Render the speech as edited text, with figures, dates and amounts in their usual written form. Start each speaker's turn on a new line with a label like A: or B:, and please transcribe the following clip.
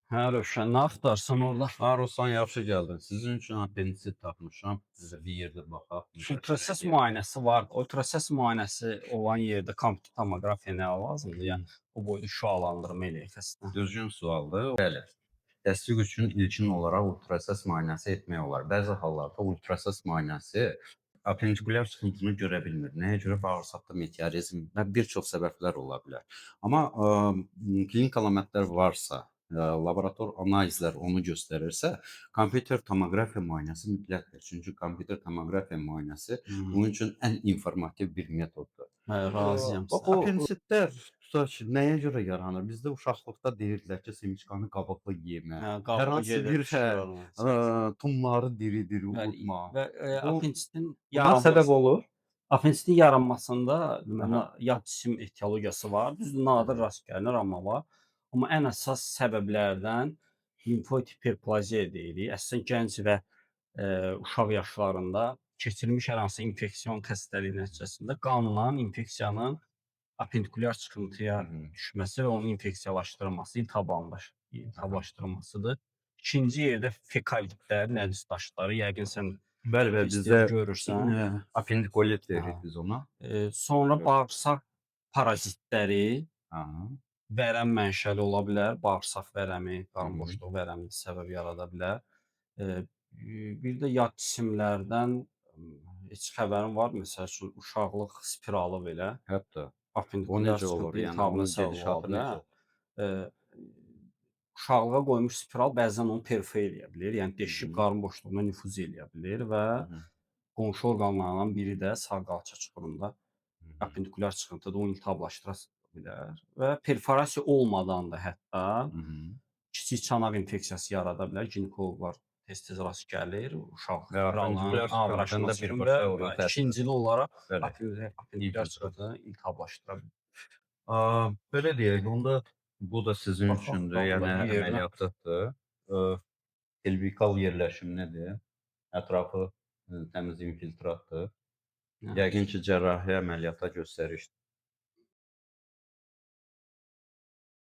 A: Hə, Rövşən, nə axtarsan orda?
B: Ruslan yaxşı gəldin. Sizin üçün apendisit tapmışam. Sizə bir yerdə baxaq, müzakirə
A: Ultrasəs
B: eləyək.
A: müayinəsi var. Ultrasəs müayinəsi olan yerdə kompüter tomoqrafiya nə lazımdır? Yəni bu boyda şüalandırma eləyək xəstəni.
B: Düzgün sualdır. Bəli. Təsdiq üçün ilkin olaraq ultrasəs müayinəsi etmək olar. Bəzi hallarda ultrasəs müayinəsi apendikulyar çıxıntını görə bilmir. Nəyə görə? Bağırsaqda meteorizm və bir çox səbəblər ola bilər. Amma klinik əlamətlər varsa, laborator analizlər onu göstərirsə, kompüter tomoqrafiya müayinəsi mütləqdir. Çünki kompüter tomoqrafiya müayinəsi bunun üçün ən informativ bir metoddur.
A: Hə, razıyam.
B: Bax,
A: O
B: apendisitlər tutaq ki, nəyə görə yaranır? Bizdə uşaqlıqda deyirdilər ki, semiçkanı qabıqlı yemə,
A: hə,
B: hər
A: qabığı
B: hansı
A: gedir
B: bir
A: fışqırır.
B: tumları diri-diri
A: Bəli
B: udma.
A: və
B: Bu
A: apendisitin
B: buna səbəb
A: yaranması
B: olur.
A: apendisitin yaranmasında deməli
B: Aha.
A: yad cisim etiologiyası var. Düzdür, nadir rast gəlinir, amma var. Amma ən əsas səbəblərdən limfoid hiperplaziya deyirik. Əsasən gənc və uşaq yaşlarında keçirilmiş hər hansı infeksion xəstəlik nəticəsində qanla infeksiyanın apendikulyar çıxıntıya
B: Hı hı.
A: düşməsi və onun infeksiyalaşdırılması, iltihablaşdırılmasıdır. İkinci yerdə fekal litlər, nəcis daşları, yəqin sən
B: Bəli, bəli, bizdə
A: testdə görürsən.
B: apendikolit
A: Hə.
B: deyirik biz ona.
A: Sonra
B: Gör.
A: bağırsaq parazitləri
B: Aha.
A: vərəm mənşəli ola bilər. Bağırsaq vərəmi,
B: Hı
A: qarın
B: hı.
A: boşluğu vərəmi səbəb yarada bilər. Eee, bir də yad cisimlərdən heç xəbərin var? Məsəl üçün uşaqlıq spiralı belə
B: Hətta o
A: apendikulyar
B: necə olur?
A: çıxıntı
B: Yəni
A: iltihabına
B: onun
A: səbəb ola
B: gedişatı necə
A: bilər.
B: olur?
A: Eee, uşaqlığa qoymuş spiral bəzən onu perforeyə eləyə bilir. Yəni
B: Hı
A: deşib
B: hı.
A: qarın boşluğuna nüfuz eləyə bilir və
B: Hı hı.
A: qonşu orqanlardan biri də sağ qalça çuxurunda
B: Hı hı.
A: apendikulyar çıxıntıda onu iltihablaşdıra bilər və perforasiya olmadan da hətta
B: Hı hı.
A: kiçik çanaq infeksiyası yarada bilər. Ginekoloqlar tez-tez rast gəlir. Uşaqlıq
B: Və
A: spiralının
B: apendikulyar
A: ağırlaşması
B: çıxıntının da
A: üçün və
B: birbaşa orada təsir
A: ikincili olaraq
B: bəli,
A: apendikulyar
B: infiltrat.
A: çıxıntını iltihablaşdıra bilər.
B: Belə deyək, onda bu da sizin
A: Baxaq
B: üçündür,
A: qanda
B: yəni
A: bir yerinə.
B: əməliyyatlıqdır. Pelvikal yerləşim nədir? Ətrafı təmiz infiltratdır.
A: Hə.
B: Yəqin ki, cərrahi əməliyyata göstərişdir.